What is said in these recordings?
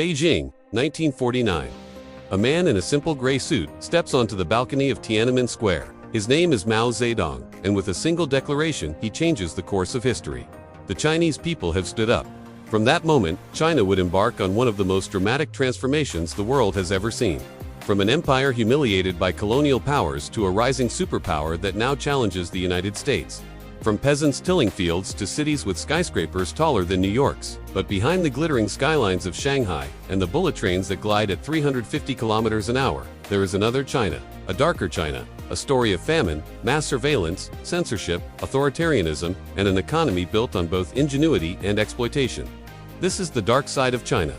Beijing, 1949. A man in a simple gray suit steps onto the balcony of Tiananmen Square. His name is Mao Zedong, and with a single declaration, he changes the course of history. The Chinese people have stood up. From that moment, China would embark on one of the most dramatic transformations the world has ever seen. From an empire humiliated by colonial powers to a rising superpower that now challenges the United States. From peasants tilling fields to cities with skyscrapers taller than New York's. But behind the glittering skylines of Shanghai and the bullet trains that glide at 350 kilometers an hour, there is another China, a darker China, a story of famine, mass surveillance, censorship, authoritarianism, and an economy built on both ingenuity and exploitation. This is the dark side of China.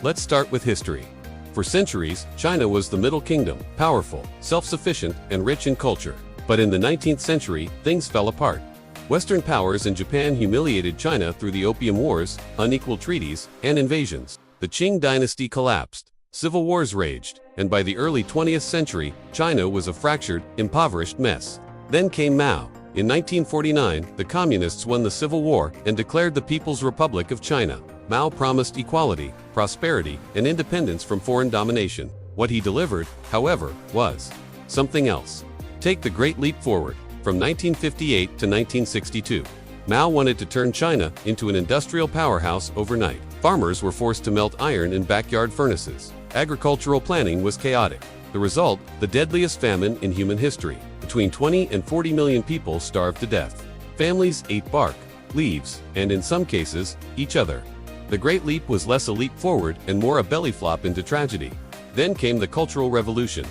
Let's start with history. For centuries, China was the Middle Kingdom, powerful, self-sufficient, and rich in culture. But in the 19th century, things fell apart. Western powers and Japan humiliated China through the Opium Wars, unequal treaties, and invasions. The Qing dynasty collapsed. Civil wars raged, and by the early 20th century, China was a fractured, impoverished mess. Then came Mao. In 1949, the Communists won the Civil War and declared the People's Republic of China. Mao promised equality, prosperity, and independence from foreign domination. What he delivered, however, was something else. Take the Great Leap Forward. From 1958 to 1962, Mao wanted to turn China into an industrial powerhouse overnight. Farmers were forced to melt iron in backyard furnaces. Agricultural planning was chaotic. The result, the deadliest famine in human history. Between 20 and 40 million people starved to death. Families ate bark, leaves, and in some cases, each other. The Great Leap was less a leap forward and more a belly flop into tragedy. Then came the Cultural Revolution.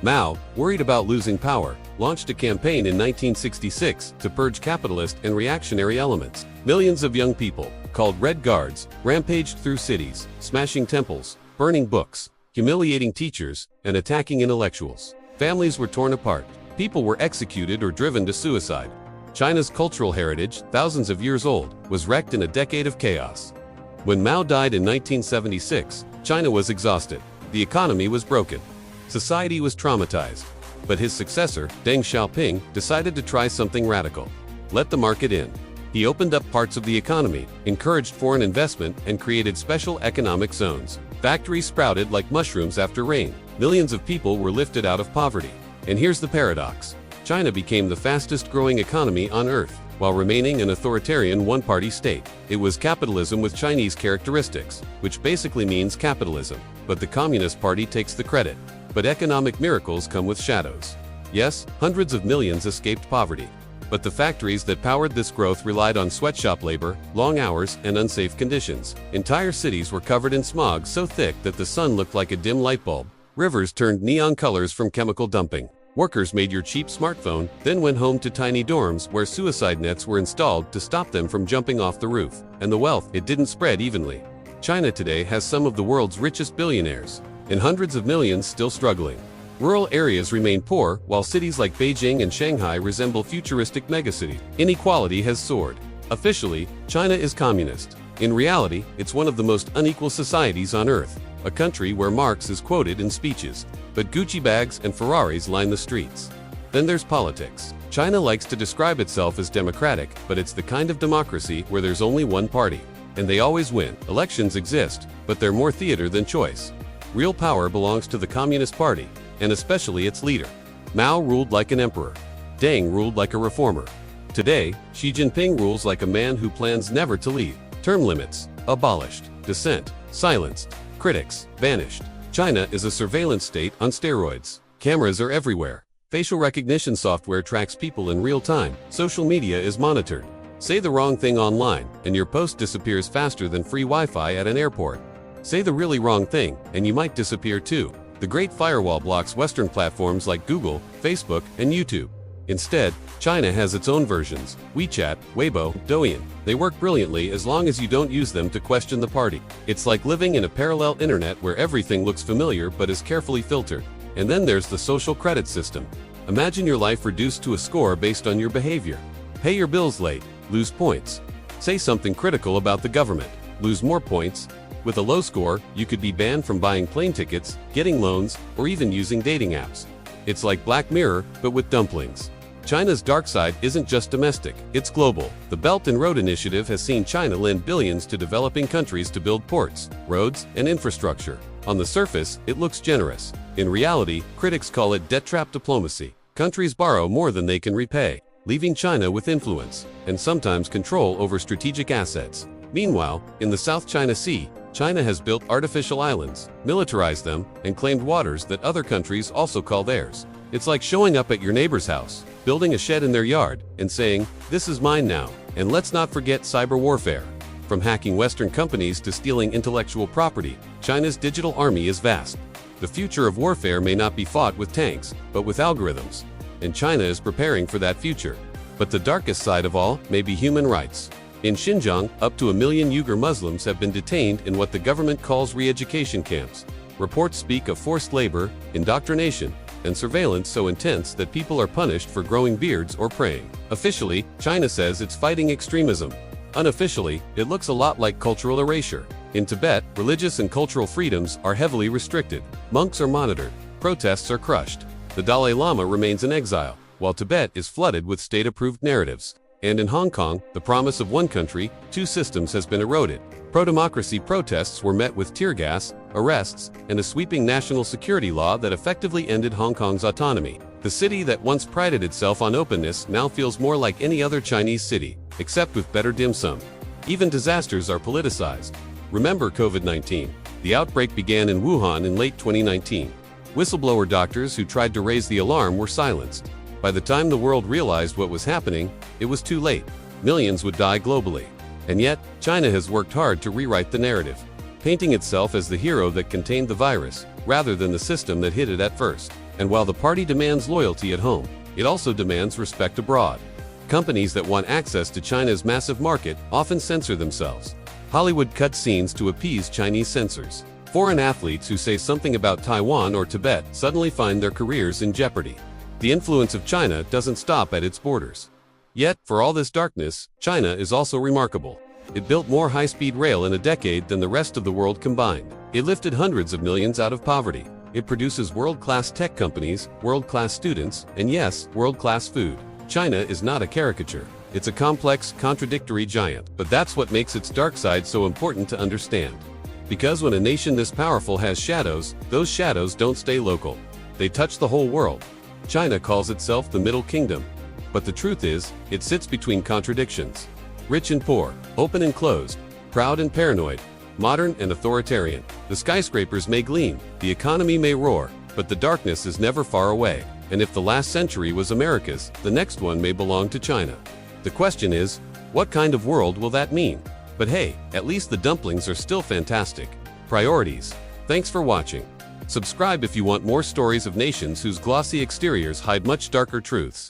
Mao, worried about losing power, launched a campaign in 1966 to purge capitalist and reactionary elements. Millions of young people, called Red Guards, rampaged through cities, smashing temples, burning books, humiliating teachers, and attacking intellectuals. Families were torn apart. People were executed or driven to suicide. China's cultural heritage, thousands of years old, was wrecked in a decade of chaos. When Mao died in 1976, China was exhausted. The economy was broken. Society was traumatized. But his successor, Deng Xiaoping, decided to try something radical. Let the market in. He opened up parts of the economy, encouraged foreign investment, and created special economic zones. Factories sprouted like mushrooms after rain. Millions of people were lifted out of poverty. And here's the paradox. China became the fastest-growing economy on Earth, while remaining an authoritarian one-party state. It was capitalism with Chinese characteristics, which basically means capitalism. But the Communist Party takes the credit. But economic miracles come with shadows. Yes, hundreds of millions escaped poverty. But the factories that powered this growth relied on sweatshop labor, long hours, and unsafe conditions. Entire cities were covered in smog so thick that the sun looked like a dim light bulb. Rivers turned neon colors from chemical dumping. Workers made your cheap smartphone, then went home to tiny dorms where suicide nets were installed to stop them from jumping off the roof. And the wealth, it didn't spread evenly. China today has some of the world's richest billionaires, and hundreds of millions still struggling. Rural areas remain poor, while cities like Beijing and Shanghai resemble futuristic megacities. Inequality has soared. Officially, China is communist. In reality, it's one of the most unequal societies on Earth, a country where Marx is quoted in speeches. But Gucci bags and Ferraris line the streets. Then there's politics. China likes to describe itself as democratic, but it's the kind of democracy where there's only one party. And they always win. Elections exist, but they're more theater than choice. Real power belongs to the Communist Party, and especially its leader. Mao ruled like an emperor. Deng ruled like a reformer. Today, Xi Jinping rules like a man who plans never to leave. Term limits, abolished. Dissent, silenced. Critics, vanished. China is a surveillance state on steroids. Cameras are everywhere. Facial recognition software tracks people in real time. Social media is monitored. Say the wrong thing online, and your post disappears faster than free Wi-Fi at an airport. Say the really wrong thing, and you might disappear too. The Great Firewall blocks Western platforms like Google, Facebook, and YouTube. Instead, China has its own versions: WeChat, Weibo, Douyin. They work brilliantly as long as you don't use them to question the party. It's like living in a parallel internet where everything looks familiar but is carefully filtered. And then there's the social credit system. Imagine your life reduced to a score based on your behavior. Pay your bills late, lose points. Say something critical about the government, lose more points. With a low score, you could be banned from buying plane tickets, getting loans, or even using dating apps. It's like Black Mirror, but with dumplings. China's dark side isn't just domestic, it's global. The Belt and Road Initiative has seen China lend billions to developing countries to build ports, roads, and infrastructure. On the surface, it looks generous. In reality, critics call it debt trap diplomacy. Countries borrow more than they can repay, leaving China with influence and sometimes control over strategic assets. Meanwhile, in the South China Sea, China has built artificial islands, militarized them, and claimed waters that other countries also call theirs. It's like showing up at your neighbor's house, building a shed in their yard, and saying, "This is mine now." And let's not forget cyber warfare. From hacking Western companies to stealing intellectual property, China's digital army is vast. The future of warfare may not be fought with tanks, but with algorithms. And China is preparing for that future. But the darkest side of all may be human rights. In Xinjiang, up to 1 million Uyghur Muslims have been detained in what the government calls re-education camps. Reports speak of forced labor, indoctrination, and surveillance so intense that people are punished for growing beards or praying. Officially, China says it's fighting extremism. Unofficially, it looks a lot like cultural erasure. In Tibet, religious and cultural freedoms are heavily restricted. Monks are monitored. Protests are crushed. The Dalai Lama remains in exile, while Tibet is flooded with state-approved narratives. And in Hong Kong, the promise of one country, two systems has been eroded. Pro-democracy protests were met with tear gas, arrests, and a sweeping national security law that effectively ended Hong Kong's autonomy. The city that once prided itself on openness now feels more like any other Chinese city, except with better dim sum. Even disasters are politicized. Remember COVID-19? The outbreak began in Wuhan in late 2019. Whistleblower doctors who tried to raise the alarm were silenced. By the time the world realized what was happening, it was too late. Millions would die globally. And yet, China has worked hard to rewrite the narrative, painting itself as the hero that contained the virus, rather than the system that hid it at first. And while the party demands loyalty at home, it also demands respect abroad. Companies that want access to China's massive market often censor themselves. Hollywood cuts scenes to appease Chinese censors. Foreign athletes who say something about Taiwan or Tibet suddenly find their careers in jeopardy. The influence of China doesn't stop at its borders. Yet, for all this darkness, China is also remarkable. It built more high-speed rail in a decade than the rest of the world combined. It lifted hundreds of millions out of poverty. It produces world-class tech companies, world-class students, and yes, world-class food. China is not a caricature. It's a complex, contradictory giant. But that's what makes its dark side so important to understand. Because when a nation this powerful has shadows, those shadows don't stay local. They touch the whole world. China calls itself the Middle Kingdom. But the truth is, it sits between contradictions. Rich and poor, open and closed, proud and paranoid, modern and authoritarian. The skyscrapers may gleam, the economy may roar, but the darkness is never far away. And if the last century was America's, the next one may belong to China. The question is, what kind of world will that mean? But hey, at least the dumplings are still fantastic. Priorities. Thanks for watching. Subscribe if you want more stories of nations whose glossy exteriors hide much darker truths.